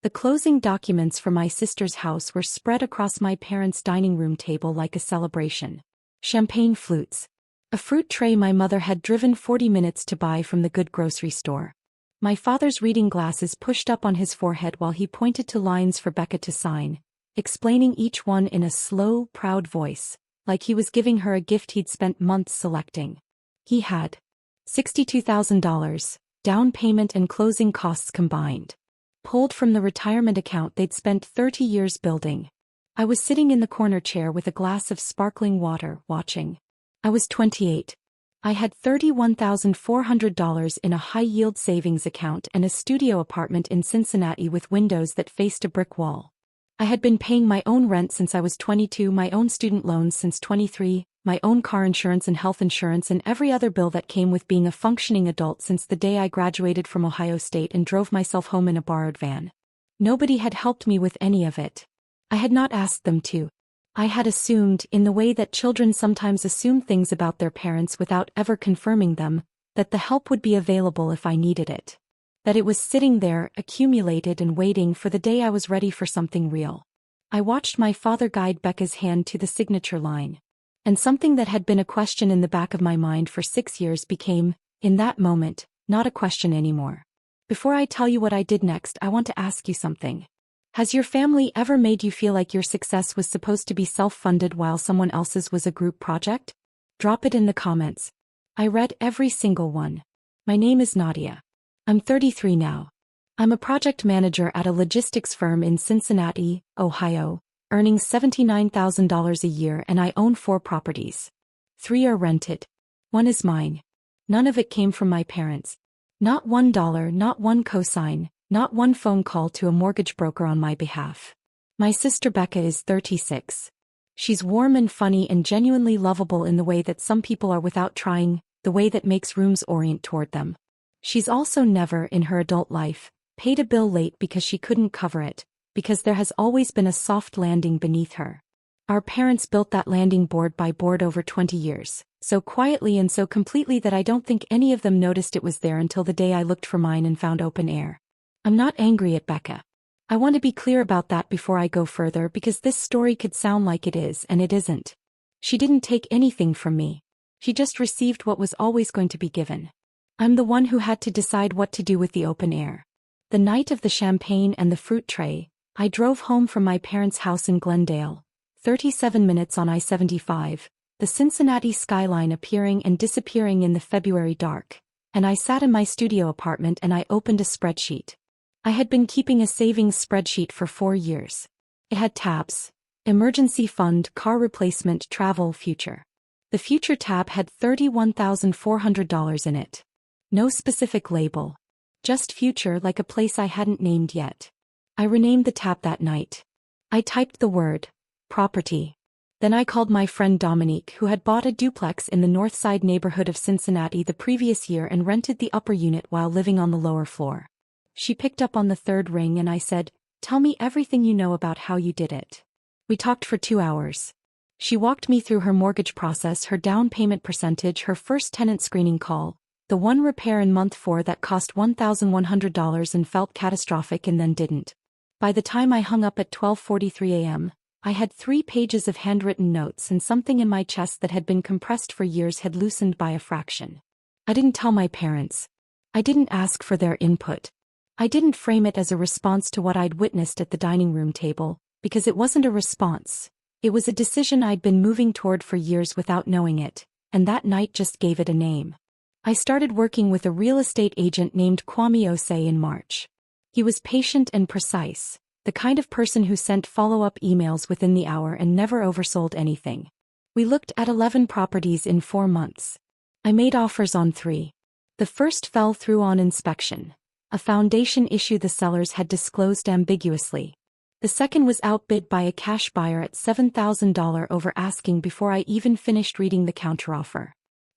The closing documents for my sister's house were spread across my parents' dining room table like a celebration. Champagne flutes. A fruit tray my mother had driven 40 minutes to buy from the good grocery store. My father's reading glasses pushed up on his forehead while he pointed to lines for Becca to sign, explaining each one in a slow, proud voice, like he was giving her a gift he'd spent months selecting. He had $62,000, down payment and closing costs combined, pulled from the retirement account they'd spent 30 years building. I was sitting in the corner chair with a glass of sparkling water, watching. I was 28. I had $31,400 in a high-yield savings account and a studio apartment in Cincinnati with windows that faced a brick wall. I had been paying my own rent since I was 22, my own student loans since 23, my own car insurance and health insurance and every other bill that came with being a functioning adult since the day I graduated from Ohio State and drove myself home in a borrowed van. Nobody had helped me with any of it. I had not asked them to. I had assumed, in the way that children sometimes assume things about their parents without ever confirming them, that the help would be available if I needed it. That it was sitting there, accumulated and waiting for the day I was ready for something real. I watched my father guide Becca's hand to the signature line. And something that had been a question in the back of my mind for 6 years became, in that moment, not a question anymore. Before I tell you what I did next, I want to ask you something. Has your family ever made you feel like your success was supposed to be self-funded while someone else's was a group project? Drop it in the comments. I read every single one. My name is Nadia. I'm 33 now. I'm a project manager at a logistics firm in Cincinnati, Ohio, earning $79,000 a year, and I own 4 properties. 3 are rented. 1 is mine. None of it came from my parents. Not $1, not one cosign, not one phone call to a mortgage broker on my behalf. My sister Becca is 36. She's warm and funny and genuinely lovable in the way that some people are without trying, the way that makes rooms orient toward them. She's also never, in her adult life, paid a bill late because she couldn't cover it, because there has always been a soft landing beneath her. Our parents built that landing board by board over 20 years, so quietly and so completely that I don't think any of them noticed it was there until the day I looked for mine and found open air. I'm not angry at Becca. I want to be clear about that before I go further because this story could sound like it is and it isn't. She didn't take anything from me. She just received what was always going to be given. I'm the one who had to decide what to do with the open air. The night of the champagne and the fruit tray, I drove home from my parents' house in Glendale, 37 minutes on I-75, the Cincinnati skyline appearing and disappearing in the February dark, and I sat in my studio apartment and I opened a spreadsheet. I had been keeping a savings spreadsheet for 4 years. It had tabs: emergency fund, car replacement, travel, future. The future tab had $31,400 in it. No specific label. Just future, like a place I hadn't named yet. I renamed the tab that night. I typed the word property. Then I called my friend Dominique, who had bought a duplex in the North Side neighborhood of Cincinnati the previous year and rented the upper unit while living on the lower floor. She picked up on the third ring and I said, "Tell me everything you know about how you did it." We talked for 2 hours. She walked me through her mortgage process, her down payment percentage, her first tenant screening call, the one repair in month 4 that cost $1,100 and felt catastrophic and then didn't. By the time I hung up at 12:43 a.m., I had 3 pages of handwritten notes and something in my chest that had been compressed for years had loosened by a fraction. I didn't tell my parents. I didn't ask for their input. I didn't frame it as a response to what I'd witnessed at the dining room table, because it wasn't a response. It was a decision I'd been moving toward for years without knowing it, and that night just gave it a name. I started working with a real estate agent named Kwame Osei in March. He was patient and precise, the kind of person who sent follow-up emails within the hour and never oversold anything. We looked at 11 properties in 4 months. I made offers on 3. The first fell through on inspection, a foundation issue the sellers had disclosed ambiguously. The second was outbid by a cash buyer at $7,000 over asking before I even finished reading the counteroffer.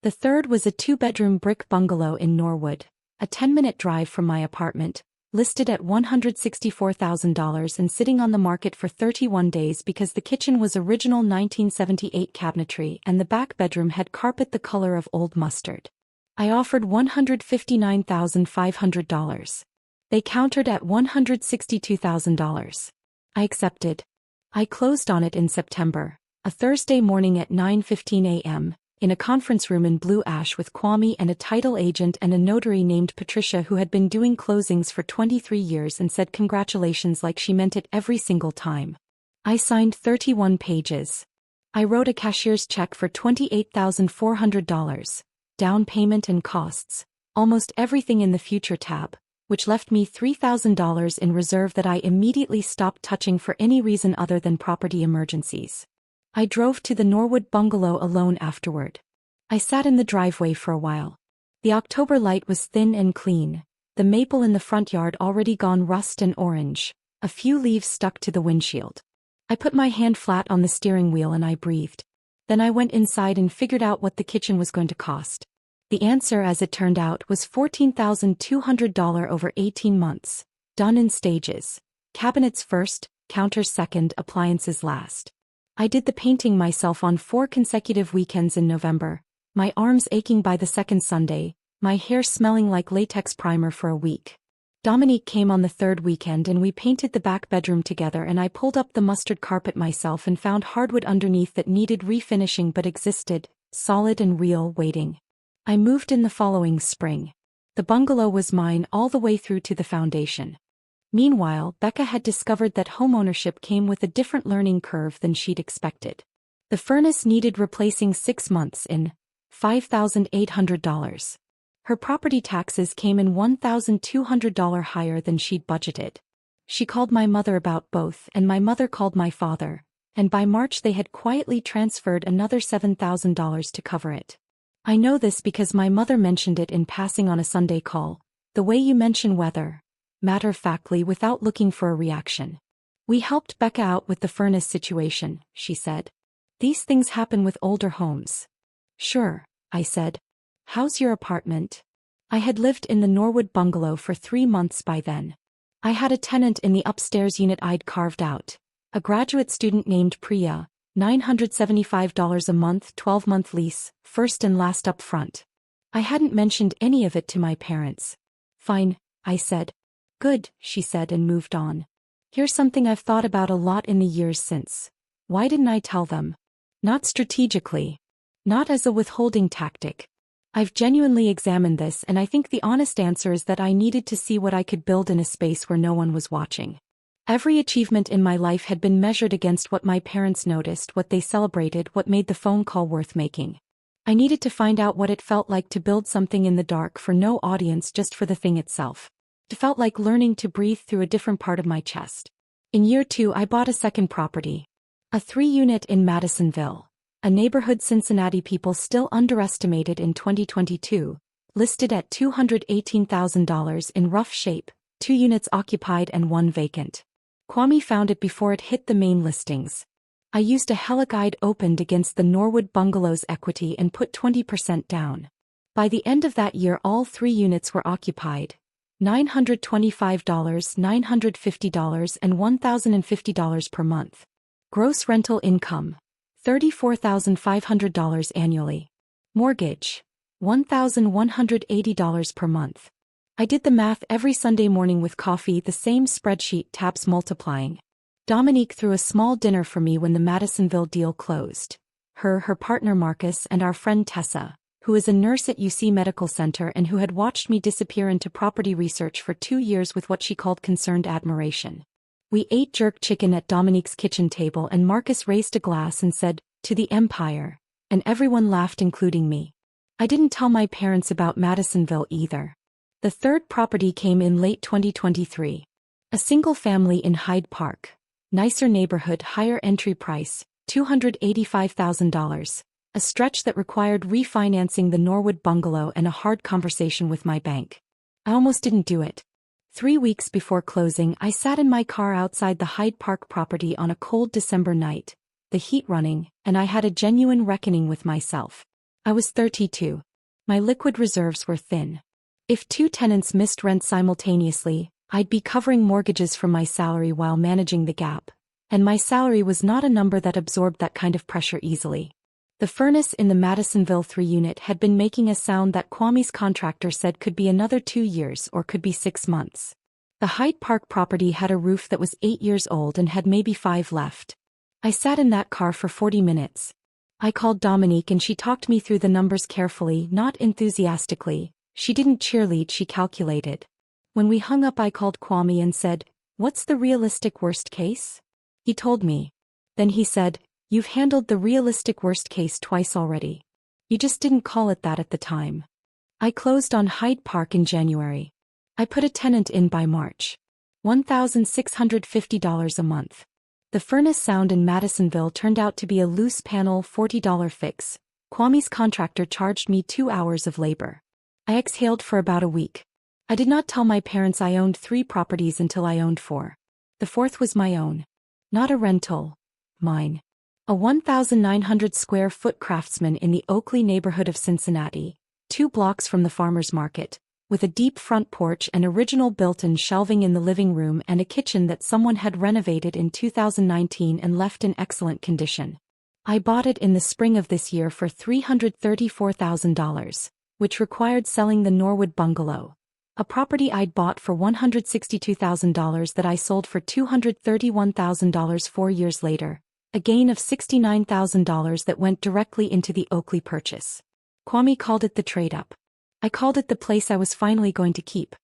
The third was a 2-bedroom brick bungalow in Norwood, a 10-minute drive from my apartment, listed at $164,000 and sitting on the market for 31 days because the kitchen was original 1978 cabinetry and the back bedroom had carpet the color of old mustard. I offered $159,500. They countered at $162,000. I accepted. I closed on it in September, a Thursday morning at 9:15 a.m., in a conference room in Blue Ash with Kwame and a title agent and a notary named Patricia who had been doing closings for 23 years and said congratulations like she meant it every single time. I signed 31 pages. I wrote a cashier's check for $28,400, down payment and costs, almost everything in the future tab, which left me $3,000 in reserve that I immediately stopped touching for any reason other than property emergencies. I drove to the Norwood bungalow alone afterward. I sat in the driveway for a while. The October light was thin and clean, the maple in the front yard already gone rust and orange, a few leaves stuck to the windshield. I put my hand flat on the steering wheel and I breathed. Then I went inside and figured out what the kitchen was going to cost. The answer, as it turned out, was $14,200 over 18 months, done in stages. Cabinets first, counters second, appliances last. I did the painting myself on 4 consecutive weekends in November, my arms aching by the second Sunday, my hair smelling like latex primer for a week. Dominique came on the third weekend and we painted the back bedroom together, and I pulled up the mustard carpet myself and found hardwood underneath that needed refinishing but existed, solid and real, waiting. I moved in the following spring. The bungalow was mine all the way through to the foundation. Meanwhile, Becca had discovered that homeownership came with a different learning curve than she'd expected. The furnace needed replacing 6 months in $5,800. Her property taxes came in $1,200 higher than she'd budgeted. She called my mother about both, and my mother called my father, and by March they had quietly transferred another $7,000 to cover it. I know this because my mother mentioned it in passing on a Sunday call, the way you mention weather, matter-of-factly without looking for a reaction. We helped Becca out with the furnace situation, she said. These things happen with older homes. Sure, I said. How's your apartment? I had lived in the Norwood bungalow for 3 months by then. I had a tenant in the upstairs unit I'd carved out, a graduate student named Priya, $975 a month, 12-month lease, first and last up front. I hadn't mentioned any of it to my parents. Fine, I said. Good, she said and moved on. Here's something I've thought about a lot in the years since. Why didn't I tell them? Not strategically. Not as a withholding tactic. I've genuinely examined this, and I think the honest answer is that I needed to see what I could build in a space where no one was watching. Every achievement in my life had been measured against what my parents noticed, what they celebrated, what made the phone call worth making. I needed to find out what it felt like to build something in the dark for no audience, just for the thing itself. It felt like learning to breathe through a different part of my chest. In year 2, I bought a second property. A 3-unit in Madisonville, a neighborhood Cincinnati people still underestimated in 2022, listed at $218,000 in rough shape, 2 units occupied and 1 vacant. Kwame found it before it hit the main listings. I used a HELOC opened against the Norwood bungalow's equity and put 20% down. By the end of that year, all 3 units were occupied. $925, $950, and $1,050 per month. Gross rental income, $34,500 annually. Mortgage, $1,180 per month. I did the math every Sunday morning with coffee, the same spreadsheet, tabs multiplying. Dominique threw a small dinner for me when the Madisonville deal closed. Her partner Marcus, and our friend Tessa, who is a nurse at UC Medical Center and who had watched me disappear into property research for 2 years with what she called concerned admiration. We ate jerk chicken at Dominique's kitchen table, and Marcus raised a glass and said, "To the Empire," and everyone laughed, including me. I didn't tell my parents about Madisonville either. The third property came in late 2023. A single family in Hyde Park. Nicer neighborhood, higher entry price, $285,000. A stretch that required refinancing the Norwood bungalow and a hard conversation with my bank. I almost didn't do it. 3 weeks before closing, I sat in my car outside the Hyde Park property on a cold December night, the heat running, and I had a genuine reckoning with myself. I was 32. My liquid reserves were thin. If 2 tenants missed rent simultaneously, I'd be covering mortgages from my salary while managing the gap, and my salary was not a number that absorbed that kind of pressure easily. The furnace in the Madisonville 3-unit had been making a sound that Kwame's contractor said could be another 2 years or could be 6 months. The Hyde Park property had a roof that was 8 years old and had maybe 5 left. I sat in that car for 40 minutes. I called Dominique and she talked me through the numbers carefully, not enthusiastically. She didn't cheerlead, she calculated. When we hung up, I called Kwame and said, "What's the realistic worst case?" He told me. Then he said, "You've handled the realistic worst case twice already. You just didn't call it that at the time." I closed on Hyde Park in January. I put a tenant in by March. $1,650 a month. The furnace sound in Madisonville turned out to be a loose panel $40 fix. Kwame's contractor charged me 2 hours of labor. I exhaled for about a week. I did not tell my parents I owned 3 properties until I owned 4. The 4th was my own. Not a rental. Mine. A 1,900 square foot Craftsman in the Oakley neighborhood of Cincinnati, 2 blocks from the farmer's market, with a deep front porch and original built-in shelving in the living room and a kitchen that someone had renovated in 2019 and left in excellent condition. I bought it in the spring of this year for $334,000, which required selling the Norwood bungalow, a property I'd bought for $162,000 that I sold for $231,000 4 years later, a gain of $69,000 that went directly into the Oakley purchase. Kwame called it the trade-up. I called it the place I was finally going to keep.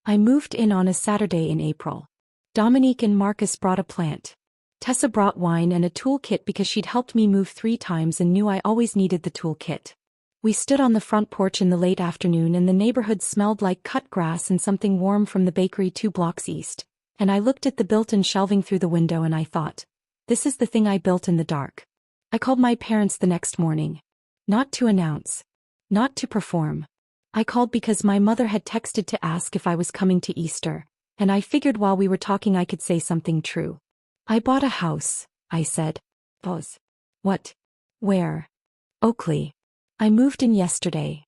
I moved in on a Saturday in April. Dominique and Marcus brought a plant. Tessa brought wine and a tool kit because she'd helped me move 3 times and knew I always needed the tool kit. We stood on the front porch in the late afternoon and the neighborhood smelled like cut grass and something warm from the bakery 2 blocks east, and I looked at the built-in shelving through the window and I thought, this is the thing I built in the dark. I called my parents the next morning. Not to announce. Not to perform. I called because my mother had texted to ask if I was coming to Easter, and I figured while we were talking I could say something true. I bought a house, I said. Pause. What? Where? Oakley. I moved in yesterday.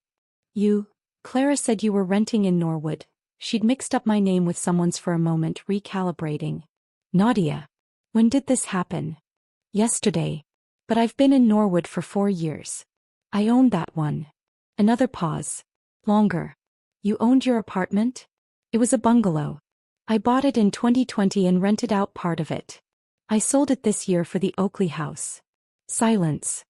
Clara said you were renting in Norwood. She'd mixed up my name with someone's for a moment, recalibrating. Nadia. When did this happen? Yesterday. But I've been in Norwood for 4 years. I owned that one. Another pause. Longer. You owned your apartment? It was a bungalow. I bought it in 2020 and rented out part of it. I sold it this year for the Oakley house. Silence.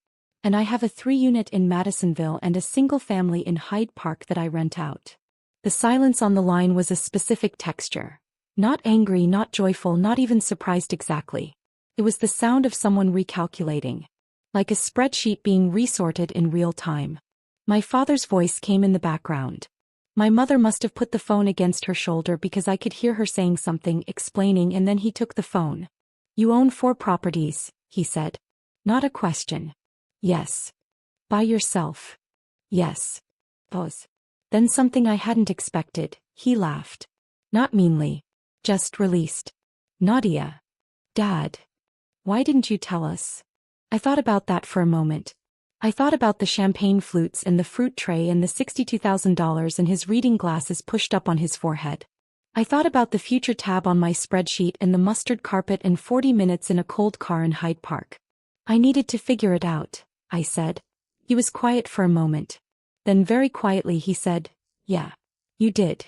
And I have a 3-unit in Madisonville and a single family in Hyde Park that I rent out. The silence on the line was a specific texture. Not angry, not joyful, not even surprised exactly. It was the sound of someone recalculating. Like a spreadsheet being resorted in real time. My father's voice came in the background. My mother must have put the phone against her shoulder because I could hear her saying something, explaining, and then he took the phone. You own 4 properties, he said. Not a question. Yes. By yourself. Yes. Pause. Then something I hadn't expected, he laughed. Not meanly. Just released. Nadia. Dad. Why didn't you tell us? I thought about that for a moment. I thought about the champagne flutes and the fruit tray and the $62,000 and his reading glasses pushed up on his forehead. I thought about the future tab on my spreadsheet and the mustard carpet and 40 minutes in a cold car in Hyde Park. I needed to figure it out, I said. He was quiet for a moment. Then very quietly he said, yeah. You did.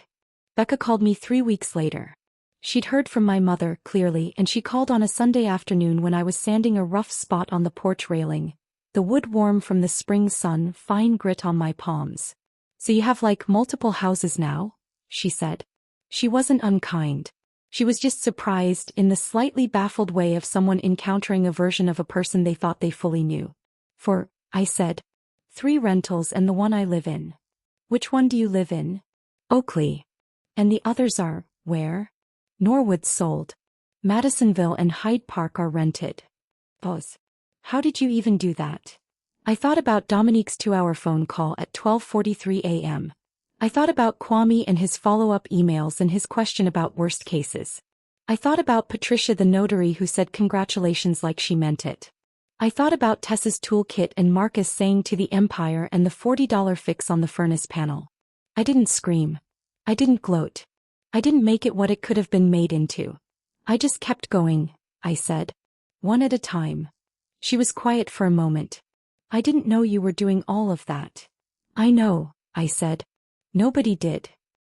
Becca called me 3 weeks later. She'd heard from my mother, clearly, and she called on a Sunday afternoon when I was sanding a rough spot on the porch railing. The wood warm from the spring sun, fine grit on my palms. So you have like multiple houses now? She said. She wasn't unkind. She was just surprised in the slightly baffled way of someone encountering a version of a person they thought they fully knew. I said. 3 rentals and the one I live in. Which one do you live in? Oakley. And the others are, where? Norwood's sold. Madisonville and Hyde Park are rented. Pause. How did you even do that? I thought about Dominique's 2-hour phone call at 12:43 a.m. I thought about Kwame and his follow-up emails and his question about worst cases. I thought about Patricia the notary who said congratulations like she meant it. I thought about Tessa's toolkit and Marcus saying to the Empire and the $40 fix on the furnace panel. I didn't scream. I didn't gloat. I didn't make it what it could have been made into. I just kept going, I said. One at a time. She was quiet for a moment. I didn't know you were doing all of that. I know, I said. Nobody did.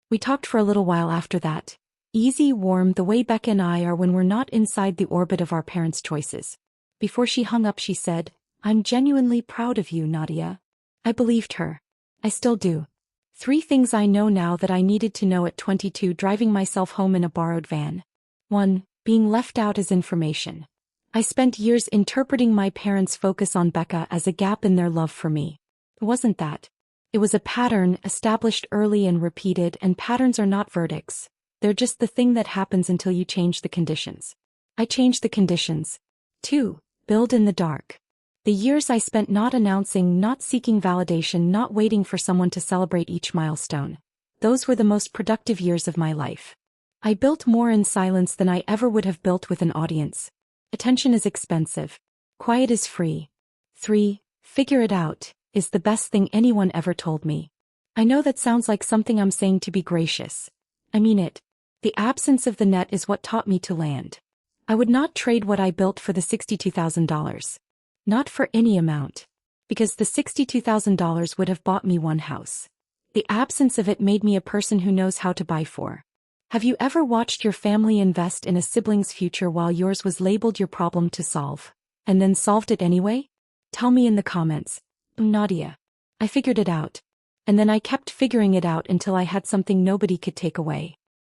We talked for a little while after that. Easy, warm, the way Becca and I are when we're not inside the orbit of our parents' choices. Before she hung up, she said, "I'm genuinely proud of you, Nadia." I believed her. I still do. 3 things I know now that I needed to know at 22 driving myself home in a borrowed van. 1. Being left out as information. I spent years interpreting my parents' focus on Becca as a gap in their love for me. It wasn't that. It was a pattern established early and repeated, and patterns are not verdicts. They're just the thing that happens until you change the conditions. I changed the conditions. 2. Build in the dark. The years I spent not announcing, not seeking validation, not waiting for someone to celebrate each milestone. Those were the most productive years of my life. I built more in silence than I ever would have built with an audience. Attention is expensive. Quiet is free. 3. Figure it out, is the best thing anyone ever told me. I know that sounds like something I'm saying to be gracious. I mean it. The absence of the net is what taught me to land. I would not trade what I built for the $62,000. Not for any amount. Because the $62,000 would have bought me one house. The absence of it made me a person who knows how to buy for. Have you ever watched your family invest in a sibling's future while yours was labeled your problem to solve, and then solved it anyway? Tell me in the comments. Nadia. I figured it out. And then I kept figuring it out until I had something nobody could take away.